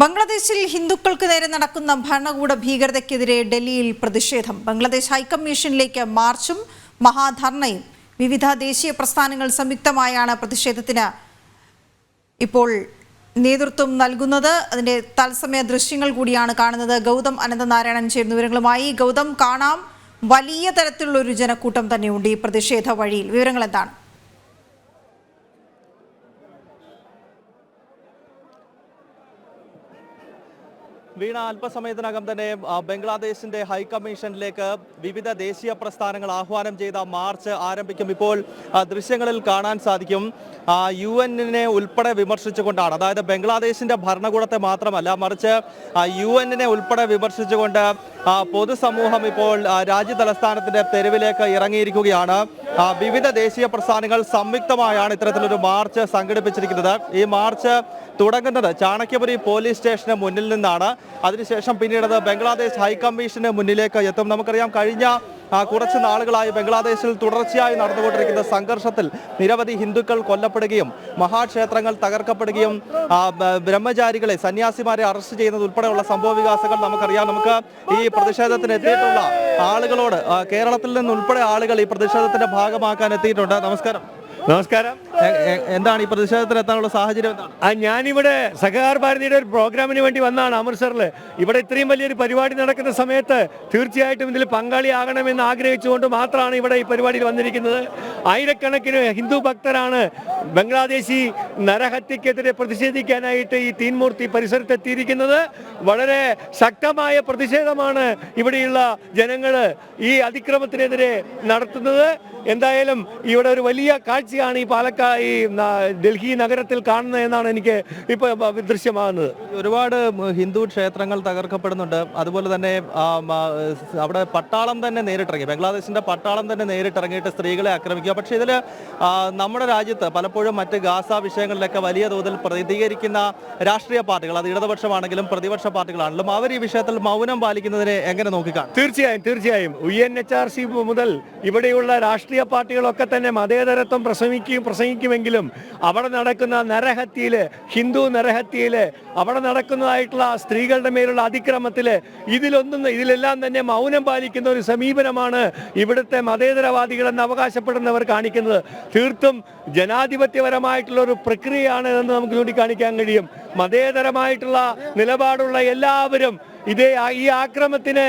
ബംഗ്ലാദേശിൽ ഹിന്ദുക്കൾക്ക് നേരെ നടക്കുന്ന ഭരണകൂട ഭീകരതയ്ക്കെതിരെ ഡൽഹിയിൽ പ്രതിഷേധം. ബംഗ്ലാദേശ് ഹൈക്കമ്മീഷനിലേക്ക് മാർച്ചും മഹാധർണയും. വിവിധ ദേശീയ പ്രസ്ഥാനങ്ങൾ സംയുക്തമായാണ് പ്രതിഷേധത്തിന് ഇപ്പോൾ നേതൃത്വം നൽകുന്നത്. അതിന്റെ തത്സമയ ദൃശ്യങ്ങൾ കൂടിയാണ് കാണുന്നത്. ഗൗതം അനന്തനാരായണൻ ചേരുന്ന വിവരങ്ങളുമായി. ഗൗതം, കാണാം, വലിയ തരത്തിലുള്ള ഒരു ജനക്കൂട്ടം തന്നെയുണ്ട് ഈ പ്രതിഷേധ വഴിയിൽ. വിവരങ്ങൾ എന്താണ്? വീണ, അല്പസമയത്തിനകം തന്നെ ബംഗ്ലാദേശിന്റെ ഹൈക്കമ്മീഷനിലേക്ക് വിവിധ ദേശീയ പ്രസ്ഥാനങ്ങൾ ആഹ്വാനം ചെയ്ത മാർച്ച് ആരംഭിക്കും. ഇപ്പോൾ ദൃശ്യങ്ങളിൽ കാണാൻ സാധിക്കും UN-നെ ഉൾപ്പെടെ വിമർശിച്ചുകൊണ്ടാണ്, അതായത് ബംഗ്ലാദേശിന്റെ ഭരണകൂടത്തെ മാത്രമല്ല മറിച്ച് UN-നെ ഉൾപ്പെടെ വിമർശിച്ചുകൊണ്ട് പൊതുസമൂഹം ഇപ്പോൾ രാജ്യതലസ്ഥാനത്തിന്റെ തെരുവിലേക്ക് ഇറങ്ങിയിരിക്കുകയാണ്. വിവിധ ദേശീയ പ്രസ്ഥാനങ്ങൾ സംയുക്തമായാണ് ഇത്തരത്തിലൊരു മാർച്ച് സംഘടിപ്പിച്ചിരിക്കുന്നത്. ഈ മാർച്ച് തുടങ്ങുന്നത് ചാണക്യപുരി പോലീസ് സ്റ്റേഷന് മുന്നിൽ നിന്നാണ്. അതിനുശേഷം പിന്നീട് ബംഗ്ലാദേശ് ഹൈക്കമ്മീഷന് മുന്നിലേക്ക് എത്തും. നമുക്കറിയാം, കഴിഞ്ഞ കുറച്ച് നാളുകളായി ബംഗ്ലാദേശിൽ തുടർച്ചയായി നടന്നുകൊണ്ടിരിക്കുന്ന സംഘർഷത്തിൽ നിരവധി ഹിന്ദുക്കൾ കൊല്ലപ്പെടുകയും മഹാക്ഷേത്രങ്ങൾ തകർക്കപ്പെടുകയും ബ്രഹ്മചാരികളെ, സന്യാസിമാരെ അറസ്റ്റ് ചെയ്യുന്നത് ഉൾപ്പെടെയുള്ള സംഭവ വികാസങ്ങൾ നമുക്കറിയാം. നമുക്ക് ഈ പ്രതിഷേധത്തിന് എത്തിയിട്ടുള്ള ആളുകളോട്, കേരളത്തിൽ നിന്നുൾപ്പെടെ ആളുകൾ ഈ പ്രതിഷേധത്തിന്റെ ഭാഗമാക്കാൻ എത്തിയിട്ടുണ്ട്. നമസ്കാരം. നമസ്കാരം. എന്താണ് ഈ പ്രതിഷേധത്തിൽ എത്താനുള്ള സാഹചര്യം? എന്താണ്? ഞാനിവിടെ സഹകാർ ഭാരതിയുടെ ഒരു പ്രോഗ്രാമിന് വേണ്ടി വന്നതാണ് അമൃത്സറിൽ. ഇവിടെ ഇത്രയും വലിയൊരു പരിപാടി നടക്കുന്ന സമയത്ത് തീർച്ചയായിട്ടും ഇതിൽ പങ്കാളിയാകണമെന്ന് ആഗ്രഹിച്ചുകൊണ്ട് മാത്രമാണ് ഇവിടെ ഈ പരിപാടിയിൽ വന്നിരിക്കുന്നത്. ആയിരക്കണക്കിന് ഹിന്ദു ഭക്തരാണ് ബംഗ്ലാദേശി നരഹത്യക്കെതിരെ പ്രതിഷേധിക്കാനായിട്ട് ഈ തീൻമൂർത്തി പരിസരത്തെത്തിയിരിക്കുന്നത്. വളരെ ശക്തമായ പ്രതിഷേധമാണ് ഇവിടെയുള്ള ജനങ്ങൾ ഈ അതിക്രമത്തിനെതിരെ നടത്തുന്നത്. എന്തായാലും ഇവിടെ ഒരു വലിയ കാഴ്ചയാണ് ഈ ഈ ഡൽഹി നഗരത്തിൽ കാണുന്നത് എന്നാണ് എനിക്ക് ഇപ്പോൾ ദൃശ്യമാകുന്നത്. ഒരുപാട് ഹിന്ദു ക്ഷേത്രങ്ങൾ തകർക്കപ്പെടുന്നുണ്ട്. അതുപോലെ തന്നെ അവിടെ പട്ടാളം തന്നെ നേരിട്ടിറങ്ങി, ബംഗ്ലാദേശിന്റെ പട്ടാളം തന്നെ നേരിട്ടിറങ്ങിയിട്ട് സ്ത്രീകളെ ആക്രമിക്കുക. പക്ഷേ ഇതിൽ നമ്മുടെ രാജ്യത്ത് പലപ്പോഴും മറ്റ് ഗാസ വിഷയങ്ങളിലൊക്കെ വലിയ തോതിൽ പ്രതികരിക്കുന്ന രാഷ്ട്രീയ പാർട്ടികൾ, അത് ഇടതുപക്ഷമാണെങ്കിലും പ്രതിപക്ഷ പാർട്ടികളാണെങ്കിലും, അവർ ഈ വിഷയത്തിൽ മൗനം പാലിക്കുന്നതിനെ എങ്ങനെ നോക്കിക്കാണും? തീർച്ചയായും UNHRC മുതൽ ഇവിടെയുള്ള രാഷ്ട്രീയ പാർട്ടികളൊക്കെ തന്നെ മതേതരത്വം പ്രസംഗിക്കുമെങ്കിലും അവിടെ നടക്കുന്ന നരഹത്യയില്, ഹിന്ദു നരഹത്യയില്, അവിടെ നടക്കുന്നതായിട്ടുള്ള സ്ത്രീകളുടെ മേലുള്ള അതിക്രമത്തില്, ഇതിലെല്ലാം തന്നെ മൗനം പാലിക്കുന്ന ഒരു സമീപനമാണ് ഇവിടുത്തെ മതേതരവാദികളെന്ന് അവകാശപ്പെടുന്നവർ കാണിക്കുന്നത്. തീർത്തും ജനാധിപത്യപരമായിട്ടുള്ള ഒരു പ്രക്രിയയാണ് എന്ന് നമുക്ക് ചൂണ്ടിക്കാണിക്കാൻ കഴിയും. മതേതരമായിട്ടുള്ള നിലപാടുള്ള എല്ലാവരും ഈ ആക്രമത്തിന്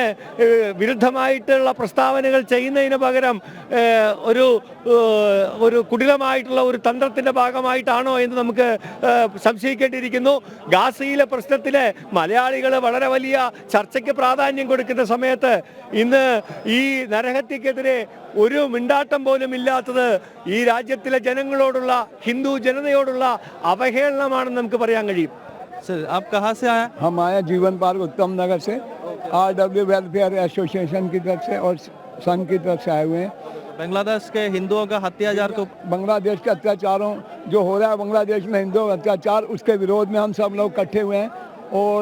വിരുദ്ധമായിട്ടുള്ള പ്രസ്താവനകൾ ചെയ്യുന്നതിന് പകരം ഒരു കുടിലമായിട്ടുള്ള ഒരു തന്ത്രത്തിന്റെ ഭാഗമായിട്ടാണോ എന്ന് നമുക്ക് സംശയിക്കേണ്ടിയിരിക്കുന്നു. ഗാസയിലെ പ്രശ്നത്തിന് മലയാളികൾ വളരെ വലിയ ചർച്ചയ്ക്ക് പ്രാധാന്യം കൊടുക്കുന്ന സമയത്ത് ഇന്ന് ഈ നരഹത്യക്കെതിരെ ഒരു മിണ്ടാട്ടം പോലും ഇല്ലാത്തത് ഈ രാജ്യത്തിലെ ജനങ്ങളോടുള്ള, ഹിന്ദു ജനതയോടുള്ള അവഹേളനമാണെന്ന് നമുക്ക് പറയാൻ കഴിയും. सर, आप कहाँ से आए? हम आए जीवन पार्क उत्तम नगर से, RW वेलफेयर एसोसिएशन की तरफ से और संघ की तरफ से आए हुए हैं। बांग्लादेश के हिंदुओं का अत्याचार को, बांग्लादेश के अत्याचारों जो हो रहा है बांग्लादेश में हिंदुओं का अत्याचार, उसके विरोध में हम सब लोग इकट्ठे हुए हैं। और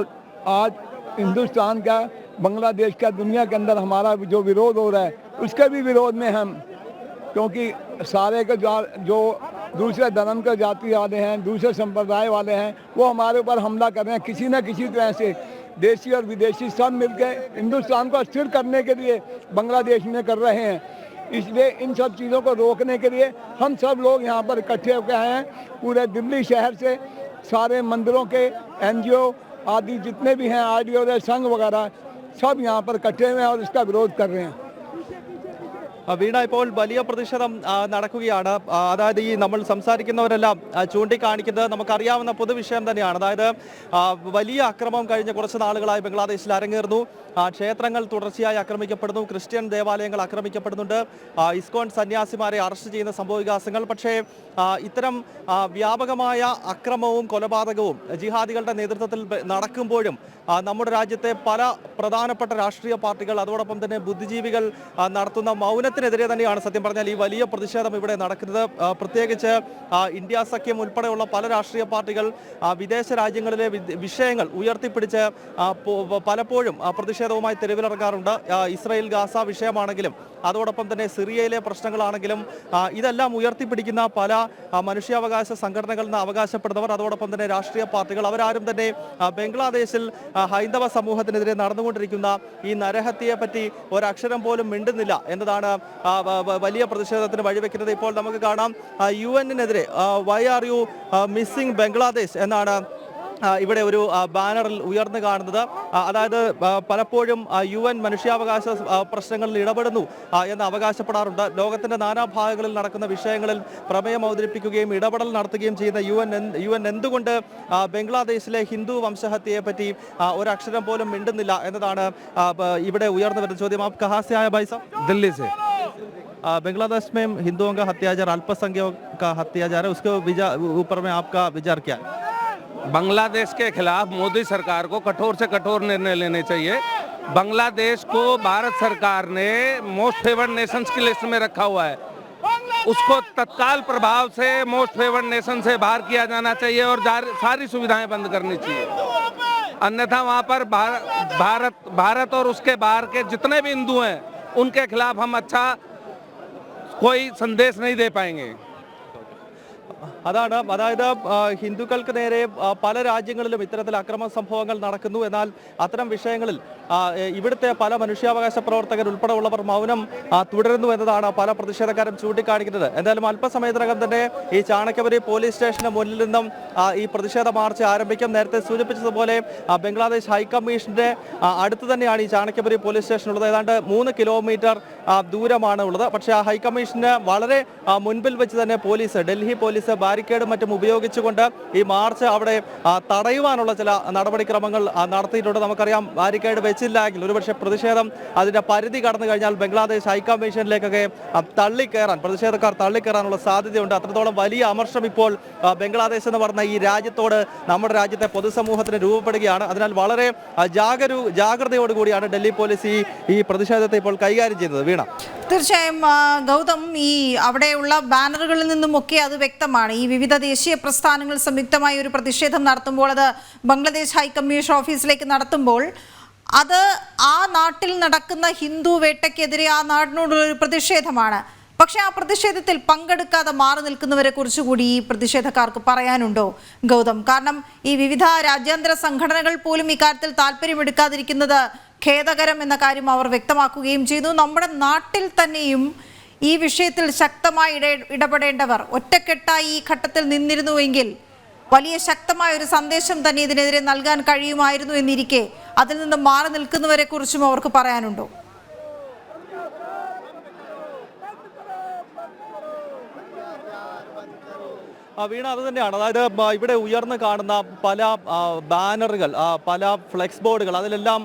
आज हिंदुस्तान का, बांग्लादेश का, दुनिया के अंदर हमारा जो विरोध हो रहा है उसके भी विरोध में हम, क्योंकि सारे के जो दूसरे धर्म के जाति वाले हैं, दूसरे संप्रदाय वाले हैं, वो हमारे ऊपर हमला कर रहे हैं किसी न किसी तरह से। देशी और विदेशी सब मिलकर हिंदुस्तान को अस्थिर करने के लिए बांग्लादेश में कर रहे हैं। इसलिए इन सब चीज़ों को रोकने के लिए हम सब लोग यहाँ पर इकट्ठे होकर आए हैं। पूरे दिल्ली शहर से सारे मंदिरों के NGO आदि जितने भी हैं, RDO संघ वगैरह सब यहाँ पर इकट्ठे हुए हैं और इसका विरोध कर रहे हैं. വീണ, ഇപ്പോൾ വലിയ പ്രതിഷേധം നടക്കുകയാണ്. അതായത് ഈ നമ്മൾ സംസാരിക്കുന്നവരെല്ലാം ചൂണ്ടിക്കാണിക്കുന്നത് നമുക്കറിയാവുന്ന പൊതുവിഷയം തന്നെയാണ്. അതായത് വലിയ അക്രമം കഴിഞ്ഞ കുറച്ച് നാളുകളായി ബംഗ്ലാദേശിൽ അരങ്ങേറുന്നു. ക്ഷേത്രങ്ങൾ തുടർച്ചയായി ആക്രമിക്കപ്പെടുന്നു, ക്രിസ്ത്യൻ ദേവാലയങ്ങൾ ആക്രമിക്കപ്പെടുന്നുണ്ട്, ഇസ്കോൺ സന്യാസിമാരെ അറസ്റ്റ് ചെയ്യുന്ന സംഭവവികാസങ്ങൾ. പക്ഷേ ഇത്തരം വ്യാപകമായ അക്രമവും കൊലപാതകവും ജിഹാദികളുടെ നേതൃത്വത്തിൽ നടക്കുമ്പോഴും നമ്മുടെ രാജ്യത്തെ പല പ്രധാനപ്പെട്ട രാഷ്ട്രീയ പാർട്ടികൾ, അതോടൊപ്പം തന്നെ ബുദ്ധിജീവികൾ നടത്തുന്ന മൗന നയത്തിനെതിരെ തന്നെയാണ് സത്യം പറഞ്ഞാൽ ഈ വലിയ പ്രതിഷേധം ഇവിടെ നടക്കുന്നത്. പ്രത്യേകിച്ച് ഇന്ത്യ സഖ്യം ഉൾപ്പെടെയുള്ള പല രാഷ്ട്രീയ പാർട്ടികൾ വിദേശ രാജ്യങ്ങളിലെ വിഷയങ്ങൾ ഉയർത്തിപ്പിടിച്ച് പലപ്പോഴും പ്രതിഷേധവുമായി തെരുവിലിറങ്ങാറുണ്ട്. ഇസ്രായേൽ ഗാസ വിഷയമാണെങ്കിലും അതോടൊപ്പം തന്നെ സിറിയയിലെ പ്രശ്നങ്ങളാണെങ്കിലും ഇതെല്ലാം ഉയർത്തിപ്പിടിക്കുന്ന പല മനുഷ്യാവകാശ സംഘടനകളിൽ നിന്ന് അവകാശപ്പെടുന്നവർ, അതോടൊപ്പം തന്നെ രാഷ്ട്രീയ പാർട്ടികൾ, അവരാരും തന്നെ ബംഗ്ലാദേശിൽ ഹൈന്ദവ സമൂഹത്തിനെതിരെ നടന്നുകൊണ്ടിരിക്കുന്ന ഈ നരഹത്യയെ പറ്റി ഒരക്ഷരം പോലും മിണ്ടുന്നില്ല എന്നതാണ് വലിയ പ്രതിഷേധത്തിന് വഴിവെക്കുന്നത്. ഇപ്പോൾ നമുക്ക് കാണാം UN-നെതിരെ why are you missing Bangladesh എന്നാണ് ഇവിടെ ഒരു ബാനറിൽ ഉയർന്നു കാണുന്നത്. അതായത് പലപ്പോഴും UN മനുഷ്യാവകാശ പ്രശ്നങ്ങളിൽ ഇടപെടുന്നു എന്ന് അവകാശപ്പെടാറുണ്ട്. ലോകത്തിന്റെ നാനാഭാഗങ്ങളിൽ നടക്കുന്ന വിഷയങ്ങളിൽ പ്രമേയം അവതരിപ്പിക്കുകയും ഇടപെടൽ നടത്തുകയും ചെയ്യുന്ന UN എന്തുകൊണ്ട് ബംഗ്ലാദേശിലെ ഹിന്ദു വംശഹത്യയെ പറ്റി ഒരക്ഷരം പോലും മിണ്ടുന്നില്ല എന്നതാണ് ഇവിടെ ഉയർന്നു വരുന്ന ചോദ്യം. ആപ് കഹാ സെ ആയ ഭായ് സാബ്? दिल्ली से। बांग्लादेश में हिंदुओं का अत्याचार, अल्पसंख्यकों का अत्याचार है, उसके ऊपर में आपका विचार क्या है? बांग्लादेश के खिलाफ मोदी सरकार को कठोर से कठोर निर्णय लेने चाहिए। बांग्लादेश को भारत सरकार ने मोस्ट फेवर्ड नेशंस की लिस्ट में रखा हुआ है, उसको तत्काल प्रभाव से मोस्ट फेवर्ड नेशन से बाहर किया जाना चाहिए और सारी सुविधाएं बंद करनी चाहिए। अन्यथा वहाँ पर भारत और उसके बाहर के जितने भी हिंदू हैं उनके खिलाफ हम अच्छा कोई संदेश नहीं दे पाएंगे। അതാണ്, അതായത് ഹിന്ദുക്കൾക്ക് നേരെ പല രാജ്യങ്ങളിലും ഇത്തരത്തിൽ അക്രമ സംഭവങ്ങൾ നടക്കുന്നു. എന്നാൽ അത്തരം വിഷയങ്ങളിൽ ഇവിടുത്തെ പല മനുഷ്യാവകാശ പ്രവർത്തകർ ഉൾപ്പെടെയുള്ളവർ മൗനം തുടരുന്നു എന്നതാണ് പല പ്രതിഷേധക്കാരും ചൂണ്ടിക്കാണിക്കുന്നത്. എന്തായാലും അല്പസമയത്തിനകം തന്നെ ഈ ചാണക്യപുരി പോലീസ് സ്റ്റേഷന് മുന്നിൽ നിന്നും ഈ പ്രതിഷേധ മാർച്ച് ആരംഭിക്കും. നേരത്തെ സൂചിപ്പിച്ചതുപോലെ ബംഗ്ലാദേശ് ഹൈക്കമ്മീഷന്റെ അടുത്ത് തന്നെയാണ് ഈ ചാണക്യപുരി പോലീസ് സ്റ്റേഷൻ ഉള്ളത്. ഏതാണ്ട് 3 കിലോമീറ്റർ ദൂരമാണ് ഉള്ളത്. പക്ഷേ ആ ഹൈക്കമ്മീഷന് വളരെ മുൻപിൽ വെച്ച് തന്നെ ഡൽഹി പോലീസ് ബാരിക്കേഡും മറ്റും ഉപയോഗിച്ചുകൊണ്ട് ഈ മാർച്ച് അവിടെ തടയുവാനുള്ള ചില നടപടിക്രമങ്ങൾ നടത്തിയിട്ടുണ്ട്. നമുക്കറിയാം, ബാരിക്കേഡ് വെച്ചില്ലെങ്കിൽ ഒരുപക്ഷെ പ്രതിഷേധം അതിന്റെ പരിധി കടന്നു കഴിഞ്ഞാൽ ബംഗ്ലാദേശ് ഹൈക്കമ്മീഷനിലേക്കൊക്കെ പ്രതിഷേധക്കാർ തള്ളിക്കയറാനുള്ള സാധ്യതയുണ്ട്. അത്രത്തോളം വലിയ അമർഷം ഇപ്പോൾ ബംഗ്ലാദേശ് എന്ന് പറഞ്ഞ ഈ രാജ്യത്തോട് നമ്മുടെ രാജ്യത്തെ പൊതുസമൂഹത്തിന് രൂപപ്പെടുകയാണ്. അതിനാൽ വളരെ ജാഗ്രതയോടുകൂടിയാണ് ഡൽഹി പോലീസ് ഈ പ്രതിഷേധത്തെ ഇപ്പോൾ കൈകാര്യം ചെയ്തത്. വീണ, തീർച്ചയായും ഗൗതം, ഈ അവിടെയുള്ള ബാനറുകളിൽ നിന്നുമൊക്കെ അത് വ്യക്തമാണ്. ഈ വിവിധ ദേശീയ പ്രസ്ഥാനങ്ങൾ സംയുക്തമായി ഒരു പ്രതിഷേധം നടത്തുമ്പോൾ, അത് ബംഗ്ലാദേശ് ഹൈക്കമ്മീഷൻ ഓഫീസിലേക്ക് നടത്തുമ്പോൾ, അത് ആ നാട്ടിൽ നടക്കുന്ന ഹിന്ദു വേട്ടയ്ക്കെതിരെ ആ നാടിനോടുള്ള ഒരു പ്രതിഷേധമാണ്. പക്ഷെ ആ പ്രതിഷേധത്തിൽ പങ്കെടുക്കാതെ മാറി നിൽക്കുന്നവരെ കുറിച്ച് കൂടി ഈ പ്രതിഷേധക്കാർക്ക് പറയാനുണ്ടോ ഗൗതം? കാരണം ഈ വിവിധ രാജ്യാന്തര സംഘടനകൾ പോലും ഇക്കാര്യത്തിൽ താല്പര്യമെടുക്കാതിരിക്കുന്നത് ഖേദകരം എന്ന കാര്യം അവർ വ്യക്തമാക്കുകയും ചെയ്തു. നമ്മുടെ നാട്ടിൽ തന്നെയും ഈ വിഷയത്തിൽ ശക്തമായി ഇടപെടേണ്ടവർ ഒറ്റക്കെട്ടായി ഈ ഘട്ടത്തിൽ നിന്നിരുന്നുവെങ്കിൽ വലിയ ശക്തമായ ഒരു സന്ദേശം തന്നെ ഇതിനെതിരെ നൽകാൻ കഴിയുമായിരുന്നു എന്നിരിക്കെ അതിൽ നിന്ന് മാറി നിൽക്കുന്നവരെ കുറിച്ചും അവർക്ക് പറയാനുണ്ടോ? വീണ, അത് തന്നെയാണ്. അതായത് ഇവിടെ ഉയർന്നു കാണുന്ന പല ബാനറുകൾ, പല ഫ്ലെക്സ് ബോർഡുകൾ, അതിലെല്ലാം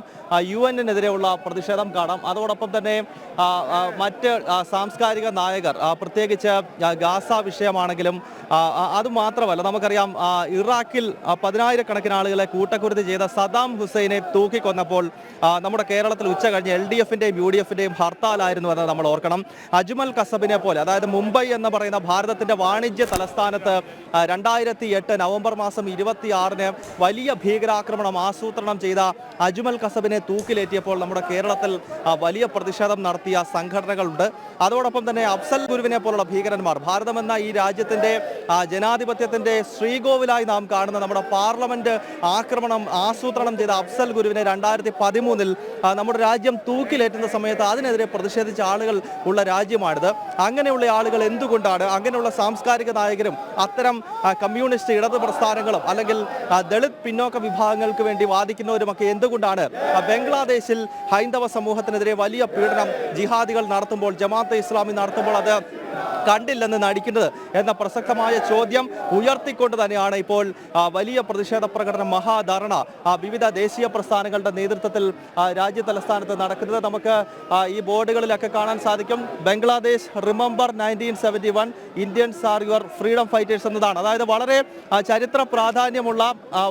UN-നെതിരെയുള്ള പ്രതിഷേധം കാണാം. അതോടൊപ്പം തന്നെ മറ്റ് സാംസ്കാരിക നായകർ, പ്രത്യേകിച്ച് ഗാസ വിഷയമാണെങ്കിലും അതുമാത്രമല്ല, നമുക്കറിയാം ഇറാഖിൽ 10,000-കണക്കിന് ആളുകളെ കൂട്ടക്കുരുതി ചെയ്ത സദാം ഹുസൈനെ തൂക്കിക്കൊന്നപ്പോൾ നമ്മുടെ കേരളത്തിൽ ഉച്ച കഴിഞ്ഞ് LDF-ന്റെയും UDF-ന്റെയും ഹർത്താലായിരുന്നു എന്ന് നമ്മൾ ഓർക്കണം. അജ്മൽ കസബിനെ പോലെ, അതായത് മുംബൈ എന്ന് പറയുന്ന ഭാരതത്തിന്റെ വാണിജ്യ തലസ്ഥാനത്ത് 2008 നവംബർ മാസം 26-ന് വലിയ ഭീകരാക്രമണം ആസൂത്രണം ചെയ്ത അജ്മൽ കസബിനെ തൂക്കിലേറ്റിയപ്പോൾ നമ്മുടെ കേരളത്തിൽ വലിയ പ്രതിഷേധം നടത്തിയ സംഘടനകളുണ്ട്. അതോടൊപ്പം തന്നെ അഫ്സൽ ഗുരുവിനെ പോലുള്ള ഭീകരന്മാർ, ഭാരതമെന്ന ഈ രാജ്യത്തിന്റെ ജനാധിപത്യത്തിന്റെ ശ്രീകോവിലായി നാം കാണുന്ന നമ്മുടെ പാർലമെന്റ് ആക്രമണം ആസൂത്രണം ചെയ്ത അഫ്സൽ ഗുരുവിനെ 2013-ൽ നമ്മുടെ രാജ്യം തൂക്കിലേറ്റുന്ന സമയത്ത് അതിനെതിരെ പ്രതിഷേധിച്ച ആളുകൾ ഉള്ള രാജ്യമാണിത്. അങ്ങനെയുള്ള ആളുകൾ എന്തുകൊണ്ടാണ്, അങ്ങനെയുള്ള സാംസ്കാരിക നായകരും അത്തരം കമ്മ്യൂണിസ്റ്റ് ഇടത് പ്രസ്ഥാനങ്ങളും അല്ലെങ്കിൽ ദളിത് പിന്നോക്ക വിഭാഗങ്ങൾക്ക് വേണ്ടി വാദിക്കുന്നവരുമൊക്കെ എന്തുകൊണ്ടാണ് ബംഗ്ലാദേശിൽ ഹൈന്ദവ സമൂഹത്തിനെതിരെ വലിയ പീഡനം ജിഹാദികൾ നടത്തുമ്പോൾ, ജമാഅത്തെ ഇസ്ലാമി നടത്തുമ്പോൾ അത് കണ്ടില്ലെന്ന് നടിക്കുന്നത് എന്ന പ്രസക്തമായ ചോദ്യം ഉയർത്തിക്കൊണ്ട് തന്നെയാണ് ഇപ്പോൾ വലിയ പ്രതിഷേധ പ്രകടനം മഹാധർണ വിവിധ ദേശീയ പ്രസ്ഥാനങ്ങളുടെ നേതൃത്വത്തിൽ രാജ്യതലസ്ഥാനത്ത് നടക്കുന്നത്. നമുക്ക് ഈ ബോർഡുകളിലൊക്കെ കാണാൻ സാധിക്കും. Bangladesh remember 1971, Indians are your freedom fighters എന്നതാണ്. അതായത് വളരെ ചരിത്ര പ്രാധാന്യമുള്ള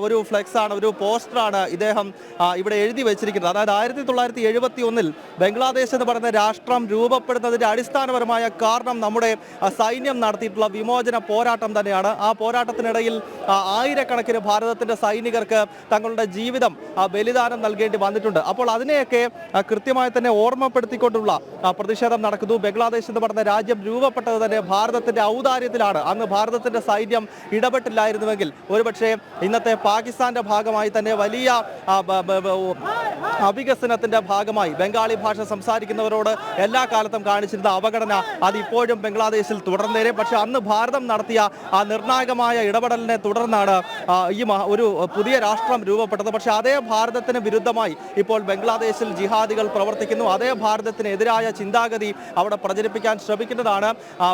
ഒരു ഫ്ലെക്സ് ആണ്, ഒരു പോസ്റ്ററാണ് ഇദ്ദേഹം ഇവിടെ എഴുതി വെച്ചിരിക്കുന്നത്. അതായത് 1971 ബംഗ്ലാദേശ് എന്ന് പറയുന്ന രാഷ്ട്രം രൂപപ്പെടുന്നതിന്റെ അടിസ്ഥാനപരമായ കാരണം നമ്മുടെ സൈന്യം നടത്തിയിട്ടുള്ള വിമോചന പോരാട്ടം തന്നെയാണ്. ആ പോരാട്ടത്തിനിടയിൽ ആയിരക്കണക്കിന് ഭാരതത്തിന്റെ സൈനികർക്ക് തങ്ങളുടെ ജീവിതം ബലിദാനം നൽകേണ്ടി വന്നിട്ടുണ്ട്. അപ്പോൾ അതിനെയൊക്കെ കൃത്യമായി തന്നെ ഓർമ്മപ്പെടുത്തിക്കൊണ്ടുള്ള പ്രതിഷേധം നടക്കുന്നു. ബംഗ്ലാദേശ് എന്ന് പറയുന്ന രാജ്യം രൂപപ്പെട്ടത് തന്നെ ഭാരതത്തിന്റെ ഔദാര്യത്തിലാണ്. അന്ന് ഭാരതത്തിന്റെ സൈന്യം ഇടപെട്ടില്ലായിരുന്നുവെങ്കിൽ ഒരുപക്ഷെ ഇന്നത്തെ പാകിസ്ഥാന്റെ ഭാഗമായി തന്നെ വലിയ അവികസനത്തിന്റെ ഭാഗമായി ബംഗാളി ഭാഷ സംസാരിക്കുന്നവരോട് എല്ലാ കാലത്തും കാണിച്ചിരുന്ന അവഗണന അതിപ്പോഴും ബംഗ്ലാദേശിൽ തുടർന്നേരെ. പക്ഷെ അന്ന് ഭാരതം നടത്തിയ ആ നിർണായകമായ ഇടപെടലിനെ തുടർന്നാണ് ഈ ഒരു പുതിയ രാഷ്ട്രം രൂപപ്പെട്ടത്. പക്ഷെ അതേ ഭാരതത്തിന് വിരുദ്ധമായി ഇപ്പോൾ ബംഗ്ലാദേശിൽ ജിഹാദികൾ പ്രവർത്തിക്കുന്നു. അതേ ഭാരതത്തിനെതിരായ ചിന്താഗതി അവിടെ പ്രചരിപ്പിക്കാൻ ശ്രമിക്കുന്നതാണ്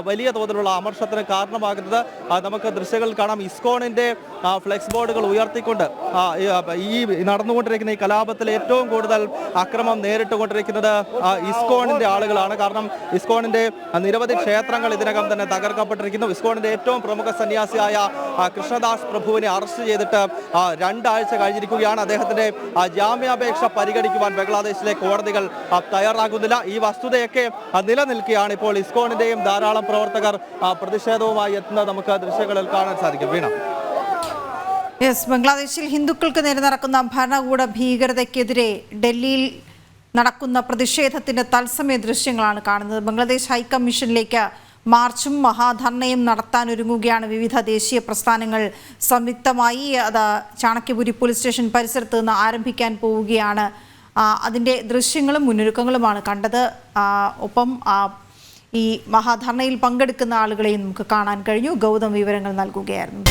വലിയ തോതിലുള്ള അമർഷത്തിന് കാരണമാകുന്നത്. നമുക്ക് ദൃശ്യങ്ങൾ കാണാം. ഇസ്കോണിന്റെ ഫ്ലെക്സ് ബോർഡുകൾ ഉയർത്തിക്കൊണ്ട് ഈ നടന്നുകൊണ്ടിരിക്കുന്ന ഈ കലാപത്തിൽ ഏറ്റവും കൂടുതൽ അക്രമം നേരിട്ടുകൊണ്ടിരിക്കുന്നത് ഇസ്കോണിന്റെ ആളുകളാണ്. കാരണം ഇസ്കോണിന്റെ നിരവധി ക്ഷേത്രങ്ങൾ ഇതിനകം തന്നെ തകർക്കപ്പെട്ടിരിക്കുന്നു. ഇസ്കോണിന്റെ ഏറ്റവും പ്രമുഖ സന്യാസിയായ കൃഷ്ണദാസ് പ്രഭുവിനെ അറസ്റ്റ് ചെയ്തിട്ട് 2 ആഴ്ച കഴിഞ്ഞിരിക്കുകയാണ്. അദ്ദേഹത്തിന്റെ ജാമ്യാപേക്ഷ പരിഗണിക്കുവാൻ ബംഗ്ലാദേശിലെ കോടതികൾ തയ്യാറാകുന്നില്ല. ഈ വസ്തുതയൊക്കെ നിലനിൽക്കുകയാണ് ഇപ്പോൾ ഇസ്കോണിന്റെയും ധാരാളം പ്രവർത്തകർ പ്രതിഷേധവുമായി എത്തുന്നത് നമുക്ക് ദൃശ്യങ്ങളിൽ കാണാൻ സാധിക്കും. വീണ, ബംഗ്ലാദേശിൽ ഹിന്ദുക്കൾക്ക് നേരെ നടക്കുന്ന ഭരണകൂട ഭീകരതയ്ക്കെതിരെ ഡൽഹിയിൽ നടക്കുന്ന പ്രതിഷേധത്തിന്റെ തത്സമയ ദൃശ്യങ്ങളാണ് കാണുന്നത്. ബംഗ്ലാദേശ് ഹൈക്കമ്മീഷനിലേക്ക് മാർച്ചും മഹാധർണയും നടത്താനൊരുങ്ങുകയാണ് വിവിധ ദേശീയ പ്രസ്ഥാനങ്ങൾ സംയുക്തമായി. അത് ചാണക്യപുരി പോലീസ് സ്റ്റേഷൻ പരിസരത്ത് നിന്ന് ആരംഭിക്കാൻ പോവുകയാണ്. അതിൻ്റെ ദൃശ്യങ്ങളും മുന്നൊരുക്കങ്ങളുമാണ് കണ്ടത്. ഒപ്പം ഈ മഹാധർണയിൽ പങ്കെടുക്കുന്ന ആളുകളെയും നമുക്ക് കാണാൻ കഴിഞ്ഞു. ഗൗതം വിവരങ്ങൾ നൽകുകയായിരുന്നു.